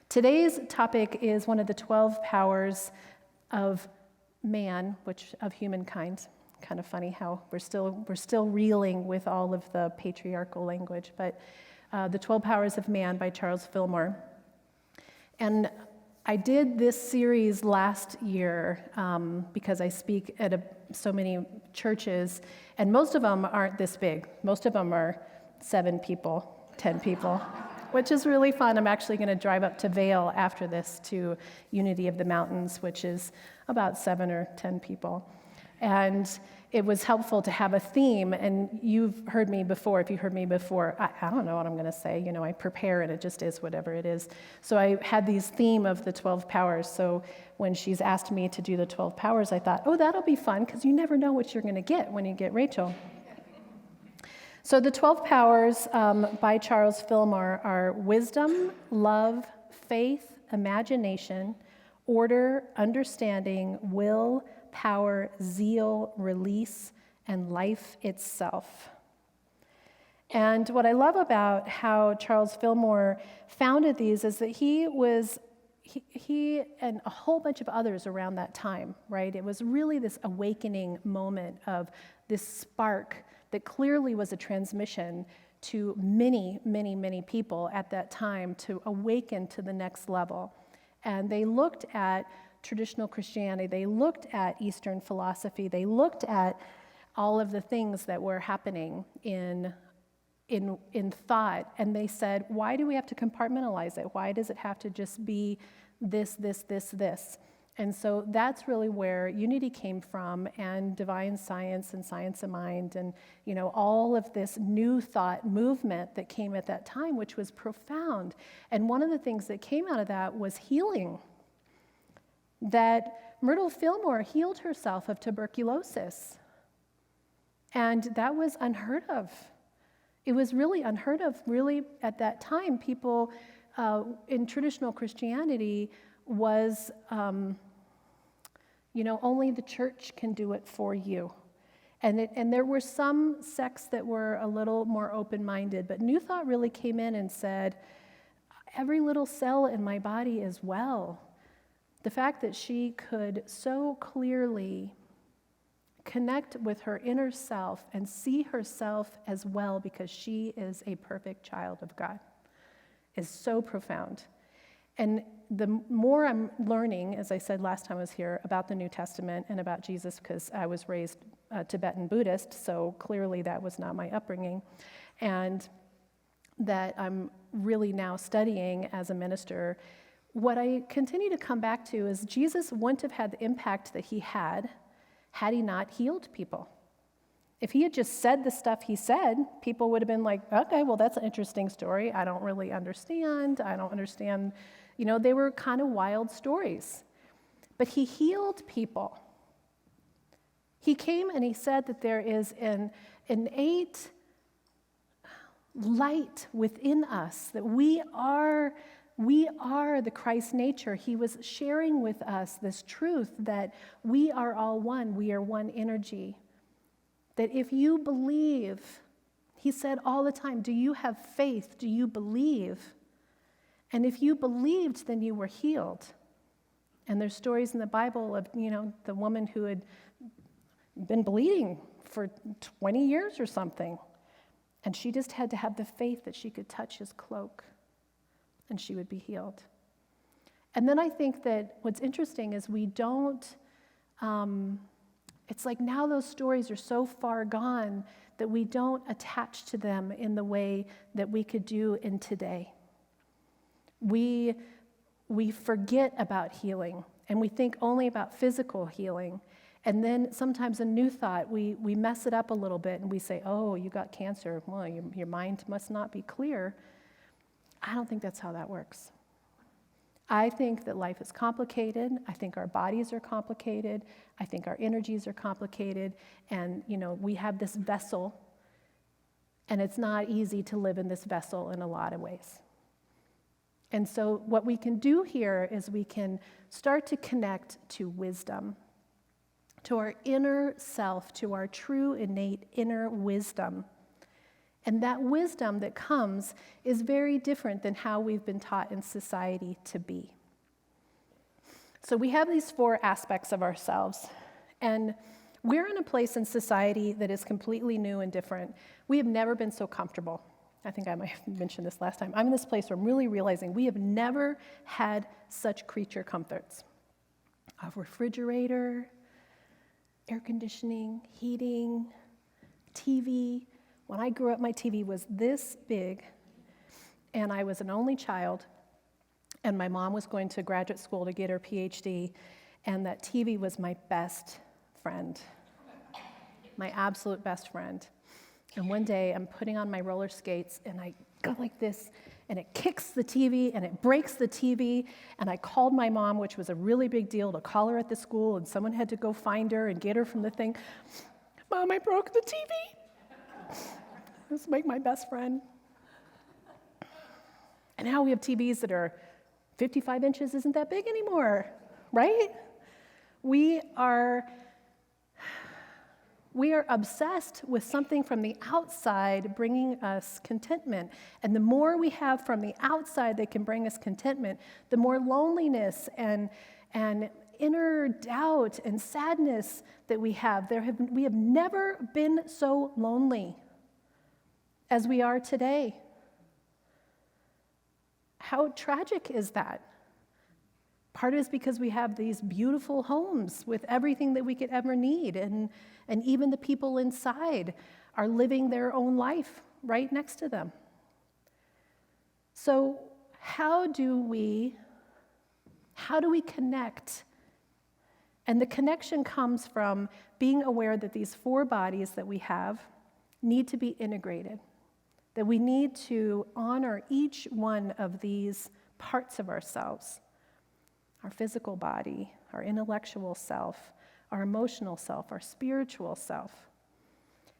Today's topic is one of the 12 powers of man, which of humankind. Kind of funny how we're still reeling with all of the patriarchal language, but the 12 Powers of Man by Charles Fillmore. And I did this series last year because I speak at so many churches, and most of them aren't this big. Most of them are 7 people, 10 people, which is really fun. I'm actually going to drive up to Vail after this to Unity of the Mountains, which is about 7 or 10 people. And it was helpful to have a theme, and you've heard me before. If you heard me before, I don't know what I'm going to say. You know, I prepare, and it just is whatever it is. So I had these theme of the 12 powers. So when she's asked me to do the 12 powers, I thought, oh, that'll be fun, because you never know what you're going to get when you get Rachel. So the 12 powers by Charles Fillmore are wisdom, love, faith, imagination, order, understanding, will, power, zeal, release, and life itself. And what I love about how Charles Fillmore founded these is that he and a whole bunch of others around that time, right? It was really this awakening moment of this spark that clearly was a transmission to many, many, many people at that time to awaken to the next level. And they looked at traditional Christianity, they looked at Eastern philosophy, they looked at all of the things that were happening in thought, and they said, why do we have to compartmentalize it? Why does it have to just be this, this, this, this? And so that's really where Unity came from, and divine science and science of mind, and all of this new thought movement that came at that time, which was profound. And one of the things that came out of that was healing. That Myrtle Fillmore healed herself of tuberculosis. And that was unheard of. It was really unheard of. Really, at that time, people in traditional Christianity was, only the church can do it for you. And there were some sects that were a little more open-minded, but New Thought really came in and said, every little cell in my body is well. The fact that she could so clearly connect with her inner self and see herself as well because she is a perfect child of God is so profound. And the more I'm learning, as I said last time I was here, about the New Testament and about Jesus, because I was raised Tibetan Buddhist, so clearly that was not my upbringing, and that I'm really now studying as a minister, what I continue to come back to is Jesus wouldn't have had the impact that he had he not healed people. If he had just said the stuff he said, people would have been like, okay, well, that's an interesting story. I don't really understand. They were kind of wild stories. But he healed people. He came and he said that there is an innate light within us, that we are the Christ nature. He was sharing with us this truth that we are all one. We are one energy. That if you believe, he said all the time, do you have faith? Do you believe? And if you believed, then you were healed. And there's stories in the Bible of, the woman who had been bleeding for 20 years or something. And she just had to have the faith that she could touch his cloak and she would be healed. And then I think that what's interesting is we don't, it's like now those stories are so far gone that we don't attach to them in the way that we could do in today. We forget about healing, and we think only about physical healing. And then sometimes in New Thought, we mess it up a little bit, and we say, oh, you got cancer. Well, your mind must not be clear. I don't think that's how that works. I think that life is complicated. I think our bodies are complicated. I think our energies are complicated. And, we have this vessel, and it's not easy to live in this vessel in a lot of ways. And so what we can do here is we can start to connect to wisdom, to our inner self, to our true innate inner wisdom. And that wisdom that comes is very different than how we've been taught in society to be. So we have these 4 aspects of ourselves, and we're in a place in society that is completely new and different. We have never been so comfortable. I think I might have mentioned this last time. I'm in this place where I'm really realizing we have never had such creature comforts. A refrigerator, air conditioning, heating, TV. When I grew up, my TV was this big, and I was an only child, and my mom was going to graduate school to get her PhD, and that TV was my best friend, my absolute best friend. And one day, I'm putting on my roller skates, and I go like this, and it kicks the TV, and it breaks the TV, and I called my mom, which was a really big deal, to call her at the school, and someone had to go find her and get her from the thing. Mom, I broke the TV. This will make my best friend. And now we have TVs that are 55 inches isn't that big anymore, right? We are obsessed with something from the outside bringing us contentment. And the more we have from the outside that can bring us contentment, the more loneliness and inner doubt and sadness that we have. We have never been so lonely as we are today. How tragic is that? Part of it is because we have these beautiful homes with everything that we could ever need, and even the people inside are living their own life right next to them. So how do we connect? And the connection comes from being aware that these 4 bodies that we have need to be integrated, that we need to honor each one of these parts of ourselves. Our physical body, our intellectual self, our emotional self, our spiritual self.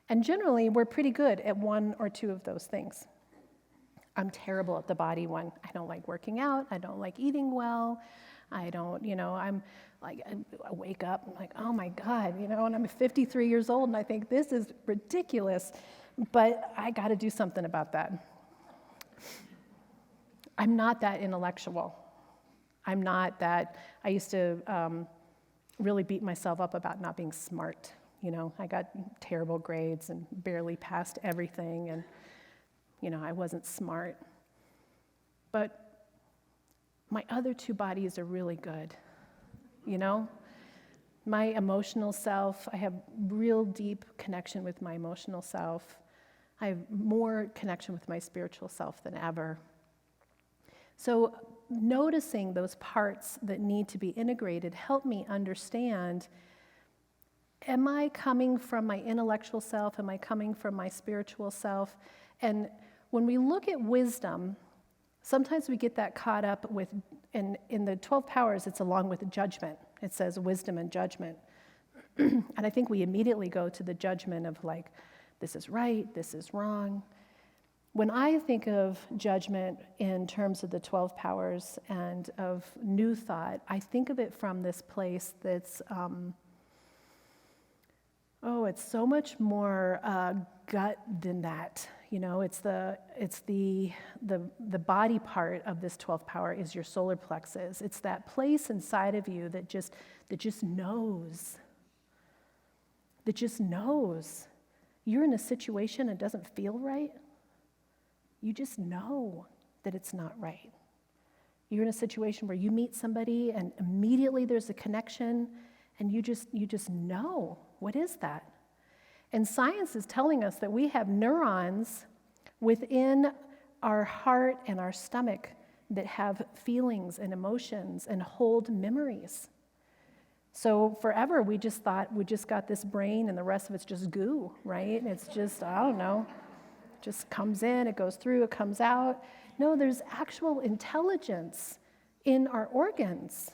And generally, we're pretty good at 1 or 2 of those things. I'm terrible at the body one. I don't like working out. I don't like eating well. I'm like, I wake up, I'm like, oh my God, and I'm 53 years old, and I think this is ridiculous, but I got to do something about that. I'm not that intellectual. I'm not that, I used to really beat myself up about not being smart. I got terrible grades and barely passed everything, and, I wasn't smart. But my other 2 bodies are really good, My emotional self, I have real deep connection with my emotional self. I have more connection with my spiritual self than ever. So noticing those parts that need to be integrated help me understand, am I coming from my intellectual self? Am I coming from my spiritual self? And when we look at wisdom, sometimes we get that caught up with, in the 12 powers, it's along with judgment. It says wisdom and judgment. And I think we immediately go to the judgment of like, this is right, this is wrong. When I think of judgment in terms of the 12 powers and of new thought, I think of it from this place that's, it's so much more gut than that. It's the body part of this 12th power is your solar plexus. It's that place inside of you that just knows. That just knows. You're in a situation that doesn't feel right. You just know that it's not right. You're in a situation where you meet somebody and immediately there's a connection, and you just know. What is that? And science is telling us that we have neurons within our heart and our stomach that have feelings and emotions and hold memories. So forever we just thought we just got this brain and the rest of it's just goo, right? It's just, I don't know, just comes in, it goes through, it comes out. No, there's actual intelligence in our organs.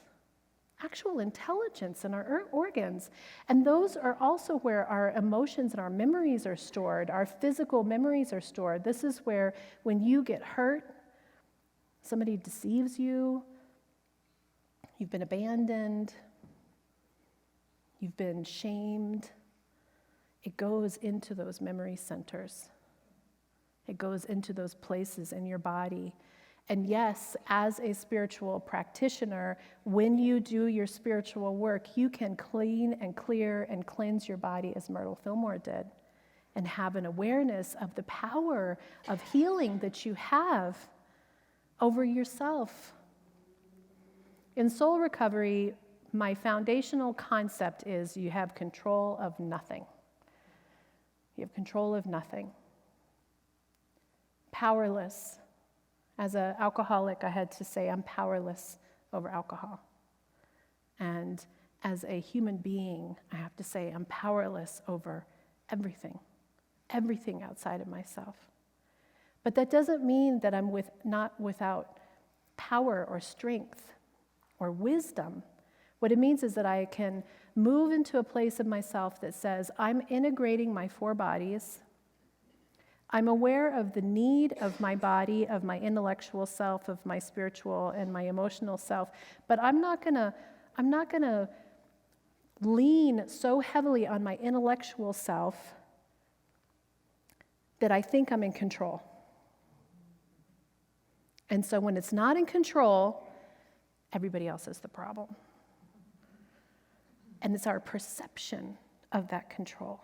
Actual intelligence in our organs. And those are also where our emotions and our memories are stored. Our physical memories are stored. This is where when you get hurt, somebody deceives you, you've been abandoned, you've been shamed, it goes into those memory centers. It goes into those places in your body. And yes, as a spiritual practitioner, when you do your spiritual work, you can clean and clear and cleanse your body as Myrtle Fillmore did, and have an awareness of the power of healing that you have over yourself. In soul recovery, my foundational concept is you have control of nothing. You have control of nothing. Powerless. As an alcoholic, I had to say I'm powerless over alcohol. And as a human being, I have to say I'm powerless over everything outside of myself. But that doesn't mean that I'm not without power or strength or wisdom. What it means is that I can move into a place of myself that says, I'm integrating my 4 bodies. I'm aware of the need of my body, of my intellectual self, of my spiritual and my emotional self, but I'm not gonna lean so heavily on my intellectual self that I think I'm in control. And so when it's not in control, everybody else is the problem. And it's our perception of that control.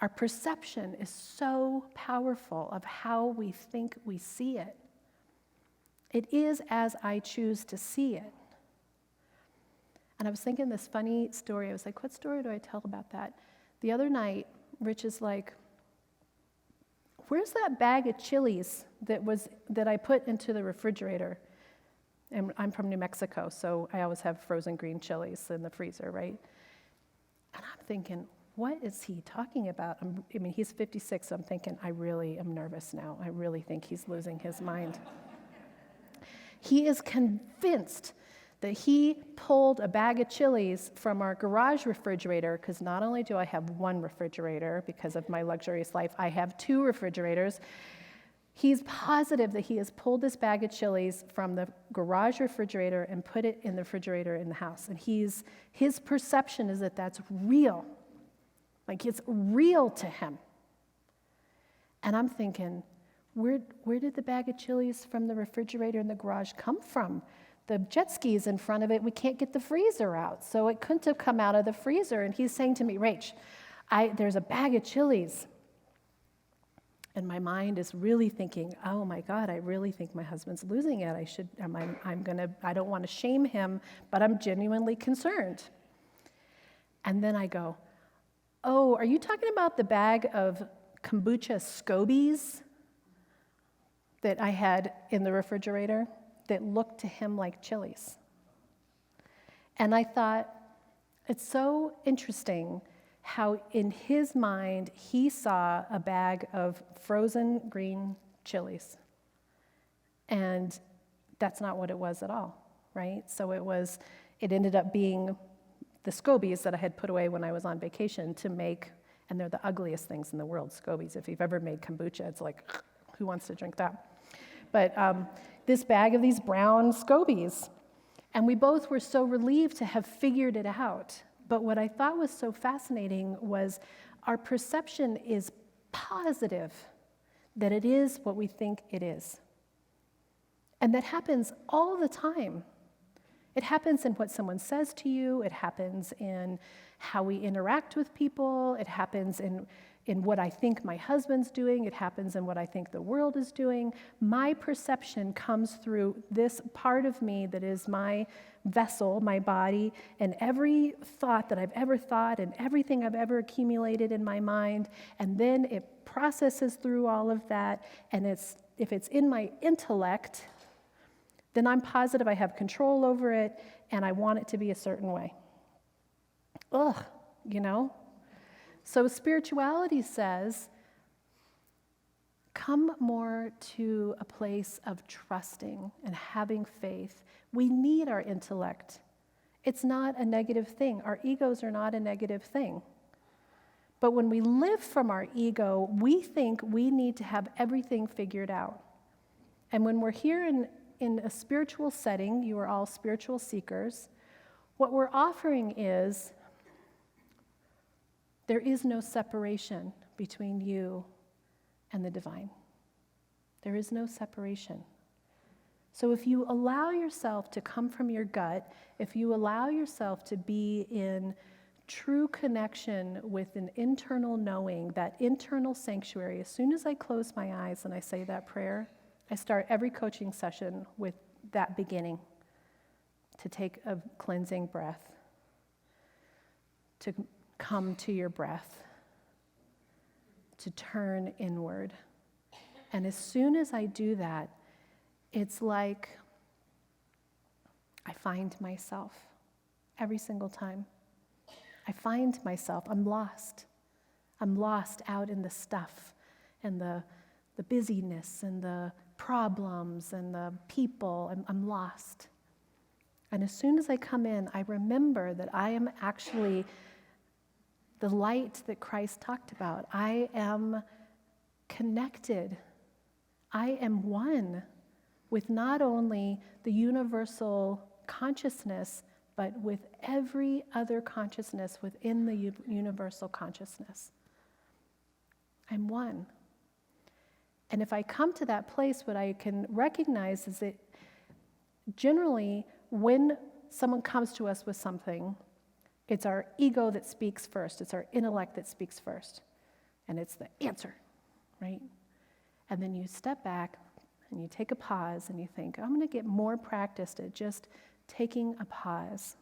Our perception is so powerful of how we think we see it. It is as I choose to see it. And I was thinking this funny story. I was like, what story do I tell about that? The other night, Rich is like, where's that bag of chilies that I put into the refrigerator? And I'm from New Mexico, so I always have frozen green chilies in the freezer, right? And I'm thinking, what is he talking about? He's 56, so I'm thinking, I really am nervous now. I really think he's losing his mind. He is convinced that he pulled a bag of chilies from our garage refrigerator, because not only do I have 1 refrigerator because of my luxurious life, I have 2 refrigerators. He's positive that he has pulled this bag of chilies from the garage refrigerator and put it in the refrigerator in the house. And his perception is that that's real. Like, it's real to him. And I'm thinking, where did the bag of chilies from the refrigerator in the garage come from? The jet skis in front of it, we can't get the freezer out. So it couldn't have come out of the freezer. And he's saying to me, Rach, there's a bag of chilies. And my mind is really thinking, oh my God, I really think my husband's losing it. I don't want to shame him, but I'm genuinely concerned. And then I go, oh, are you talking about the bag of kombucha scobies that I had in the refrigerator that looked to him like chilies? And I thought, it's so interesting how in his mind he saw a bag of frozen green chilies. And that's not what it was at all, right? So it ended up being the scobies that I had put away when I was on vacation to make, and they're the ugliest things in the world, scobies. If you've ever made kombucha, it's like, who wants to drink that? But this bag of these brown scobies. And we both were so relieved to have figured it out. But what I thought was so fascinating was our perception is positive that it is what we think it is. And that happens all the time. It happens in what someone says to you. It happens in how we interact with people. It happens in what I think my husband's doing. It happens in what I think the world is doing. My perception comes through this part of me that is my vessel, my body, and every thought that I've ever thought and everything I've ever accumulated in my mind. And then it processes through all of that. And if it's in my intellect, then I'm positive I have control over it, and I want it to be a certain way. Ugh, So spirituality says, come more to a place of trusting and having faith. We need our intellect. It's not a negative thing. Our egos are not a negative thing. But when we live from our ego, we think we need to have everything figured out. And when we're here in a spiritual setting, you are all spiritual seekers, what we're offering is there is no separation between you and the divine. There is no separation. So if you allow yourself to come from your gut, if you allow yourself to be in true connection with an internal knowing, that internal sanctuary, as soon as I close my eyes and I say that prayer, I start every coaching session with that beginning, to take a cleansing breath, to come to your breath, to turn inward. And as soon as I do that, it's like I find myself every single time. I find myself, I'm lost. I'm lost out in the stuff and the busyness and the problems and the people. I'm lost. And as soon as I come in, I remember that I am actually the light that Christ talked about. I am connected. I am one with not only the universal consciousness, but with every other consciousness within the universal consciousness. I'm one. And if I come to that place, what I can recognize is that generally, when someone comes to us with something, it's our ego that speaks first. It's our intellect that speaks first. And it's the answer, right? And then you step back and you take a pause and you think, I'm going to get more practiced at just taking a pause.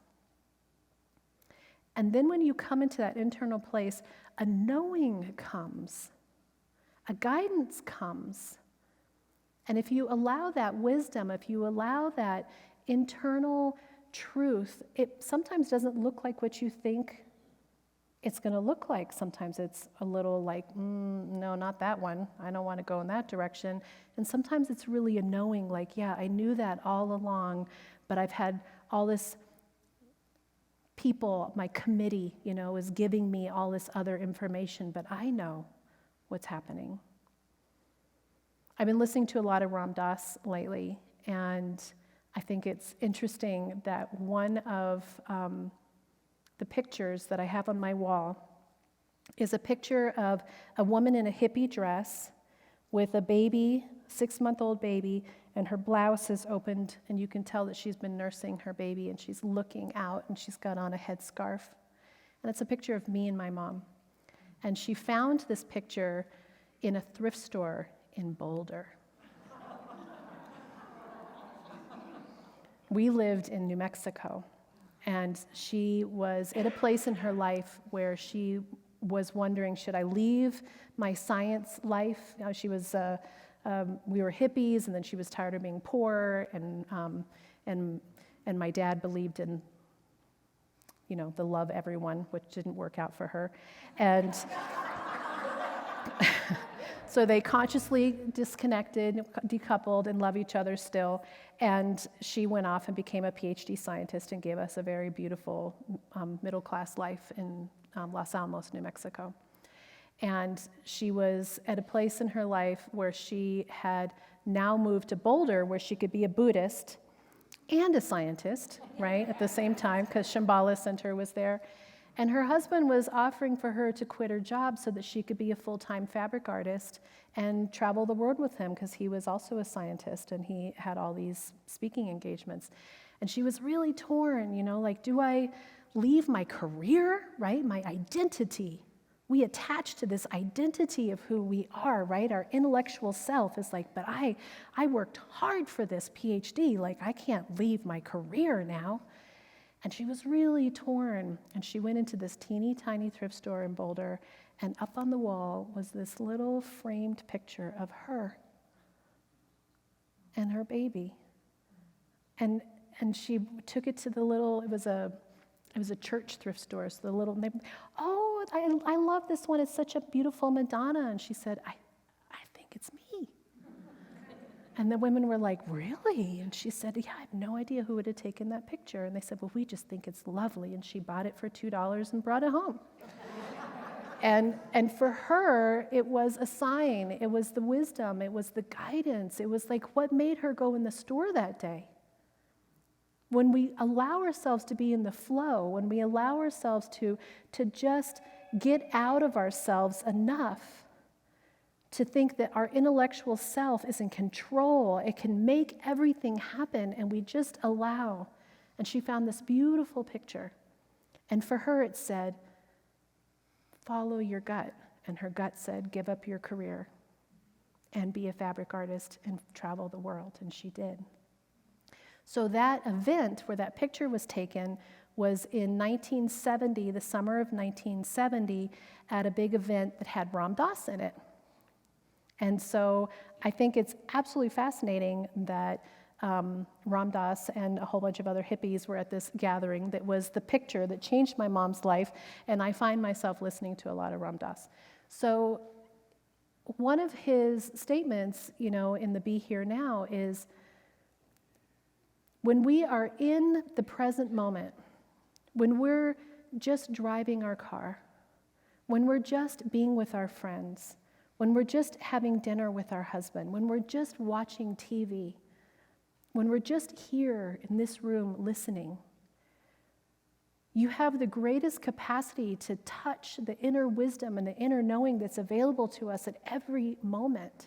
And then when you come into that internal place, a knowing comes, a guidance comes. And if you allow that wisdom, if you allow that internal truth, it sometimes doesn't look like what you think it's going to look like. Sometimes it's a little like, no, not that one. I don't want to go in that direction. And sometimes it's really a knowing, like, yeah, I knew that all along, but I've had all this people, my committee, is giving me all this other information, but I know what's happening. I've been listening to a lot of Ram Dass lately, and I think it's interesting that one of the pictures that I have on my wall is a picture of a woman in a hippie dress with a baby, 6-month-old baby, and her blouse is opened, and you can tell that she's been nursing her baby, and she's looking out, and she's got on a headscarf. And it's a picture of me and my mom. And she found this picture in a thrift store in Boulder. We lived in New Mexico, and she was at a place in her life where she was wondering, should I leave my science life? She was, we were hippies, and then she was tired of being poor, and my dad believed in, the love everyone, which didn't work out for her, and so they consciously disconnected, decoupled, and love each other still. And she went off and became a PhD scientist and gave us a very beautiful middle-class life in Los Alamos, New Mexico. And she was at a place in her life where she had now moved to Boulder, where she could be a Buddhist and a scientist, right, at the same time, because Shambhala Center was there. And her husband was offering for her to quit her job so that she could be a full-time fabric artist and travel the world with him, because he was also a scientist and he had all these speaking engagements. And she was really torn, like, do I leave my career, right, my identity? We attach to this identity of who we are, right? Our intellectual self is like, but I worked hard for this PhD, like I can't leave my career now. And she was really torn, and she went into this teeny tiny thrift store in Boulder, and up on the wall was this little framed picture of her and her baby. And she took it to the little, it was a church thrift store, so the little, I love this one, it's such a beautiful Madonna. And she said, I think it's me. And the women were like, really? And she said, yeah, I have no idea who would have taken that picture. And they said, well, we just think it's lovely. And she bought it for $2 and brought it home. And for her, it was a sign. It was the wisdom. It was the guidance. It was like what made her go in the store that day. When we allow ourselves to be in the flow, when we allow ourselves to just get out of ourselves enough to think that our intellectual self is in control. It can make everything happen, and we just allow. And she found this beautiful picture. And for her, it said, follow your gut. And her gut said, give up your career and be a fabric artist and travel the world. And she did. So that event where that picture was taken was in 1970, the summer of 1970, at a big event that had Ram Dass in it. And so I think it's absolutely fascinating that Ram Dass and a whole bunch of other hippies were at this gathering that was the picture that changed my mom's life, and I find myself listening to a lot of Ram Dass. So one of his statements, in the Be Here Now is, when we are in the present moment, when we're just driving our car, when we're just being with our friends, when we're just having dinner with our husband, when we're just watching TV, when we're just here in this room listening, you have the greatest capacity to touch the inner wisdom and the inner knowing that's available to us at every moment.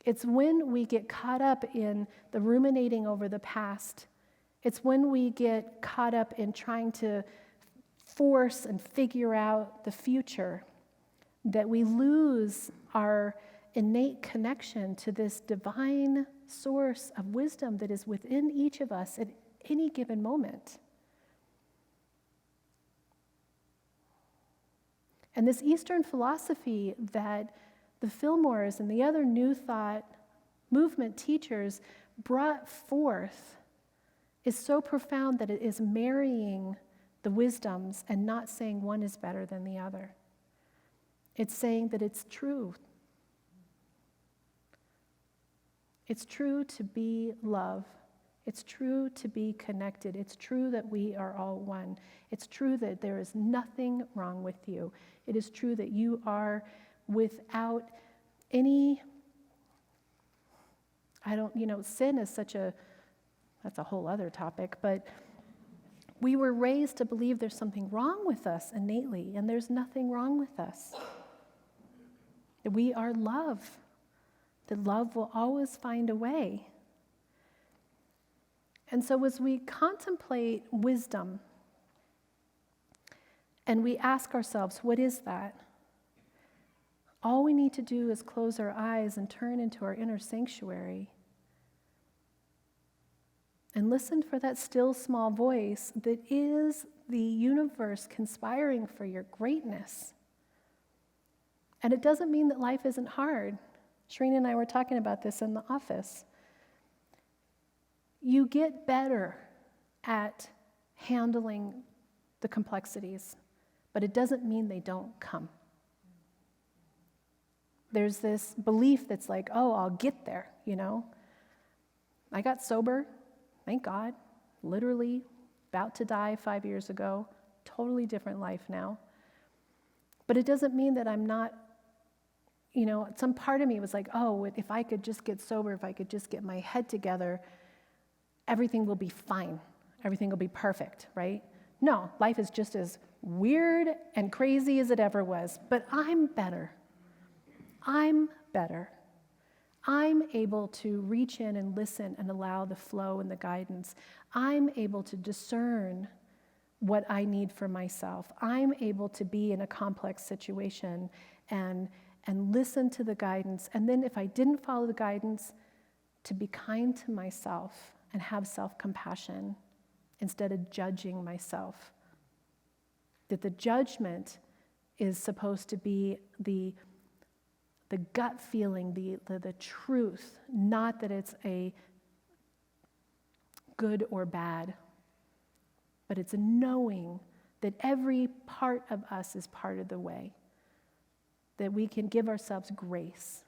It's when we get caught up in the ruminating over the past. It's when we get caught up in trying to force and figure out the future that we lose our innate connection to this divine source of wisdom that is within each of us at any given moment. And this Eastern philosophy that the Fillmores and the other New Thought movement teachers brought forth is so profound that it is marrying the wisdoms and not saying one is better than the other. It's saying that it's true. It's true to be love. It's true to be connected. It's true that we are all one. It's true that there is nothing wrong with you. It is true that you are without any, sin is that's a whole other topic, but we were raised to believe there's something wrong with us innately, and there's nothing wrong with us. That we are love. That love will always find a way. And so as we contemplate wisdom, and we ask ourselves, what is that? All we need to do is close our eyes and turn into our inner sanctuary and listen for that still small voice that is the universe conspiring for your greatness. And it doesn't mean that life isn't hard. Shrina and I were talking about this in the office. You get better at handling the complexities, but it doesn't mean they don't come. There's this belief that's like, oh, I'll get there, I got sober, thank God, literally about to die 5 years ago, totally different life now. But it doesn't mean that I'm not, some part of me was like, oh, if I could just get sober, if I could just get my head together, everything will be fine. Everything will be perfect, right? No, life is just as weird and crazy as it ever was, but I'm better. I'm better. I'm able to reach in and listen and allow the flow and the guidance. I'm able to discern what I need for myself. I'm able to be in a complex situation and listen to the guidance. And then if I didn't follow the guidance, to be kind to myself and have self-compassion instead of judging myself. That the judgment is supposed to be the gut feeling, the truth, not that it's a good or bad, but it's a knowing that every part of us is part of the way, that we can give ourselves grace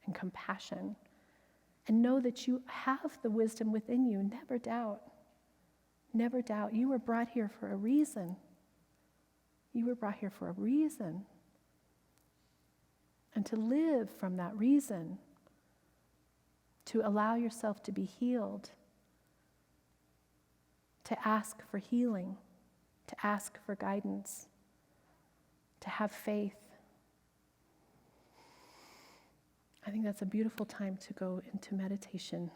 and compassion and know that you have the wisdom within you. Never doubt. Never doubt. You were brought here for a reason. You were brought here for a reason. And to live from that reason, to allow yourself to be healed, to ask for healing, to ask for guidance, to have faith. I think that's a beautiful time to go into meditation.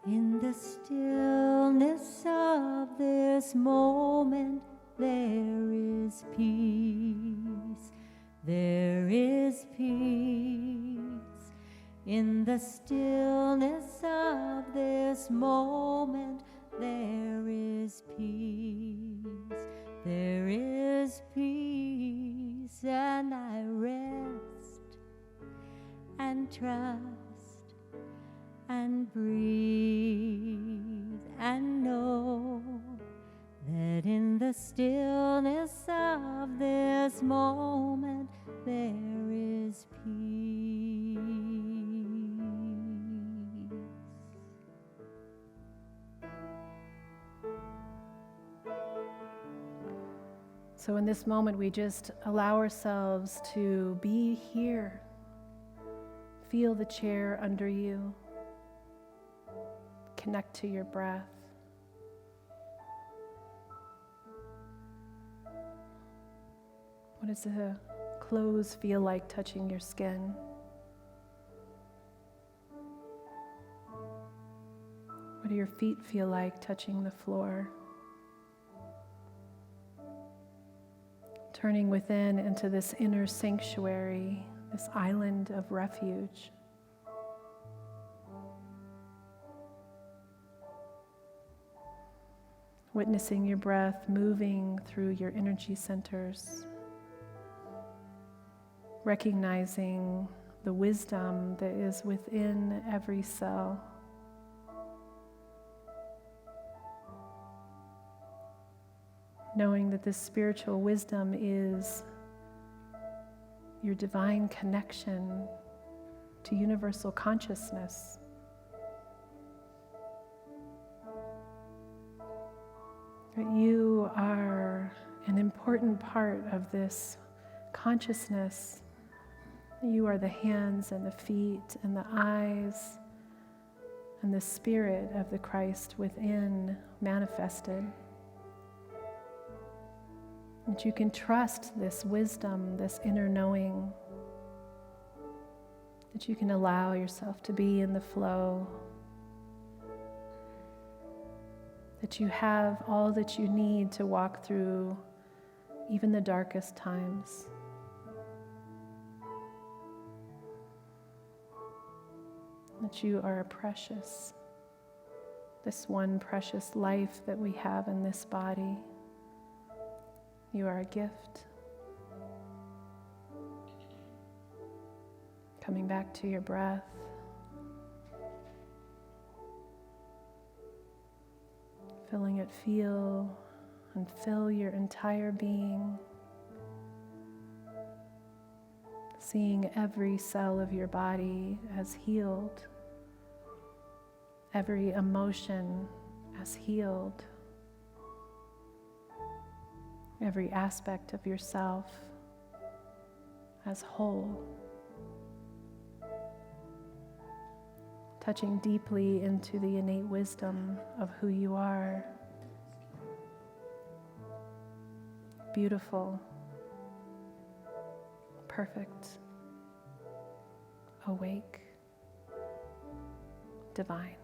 In the stillness of this moment, there is peace. There is peace. In the stillness of this moment, there is peace. There is peace, and I rest and trust and breathe and know that in the stillness of this moment there is peace. So in this moment, we just allow ourselves to be here. Feel the chair under you. Connect to your breath. What does the clothes feel like touching your skin? What do your feet feel like touching the floor? Turning within into this inner sanctuary, this island of refuge. Witnessing your breath moving through your energy centers. Recognizing the wisdom that is within every cell. Knowing that this spiritual wisdom is your divine connection to universal consciousness. That you are an important part of this consciousness. You are the hands and the feet and the eyes and the spirit of the Christ within manifested. That you can trust this wisdom, this inner knowing. That you can allow yourself to be in the flow. That you have all that you need to walk through even the darkest times. That you are precious, this one precious life that we have in this body. You are a gift. Coming back to your breath. Feeling it feel and fill your entire being. Seeing every cell of your body as healed. Every emotion as healed. Every aspect of yourself as whole. Touching deeply into the innate wisdom of who you are. Beautiful, perfect, awake, divine.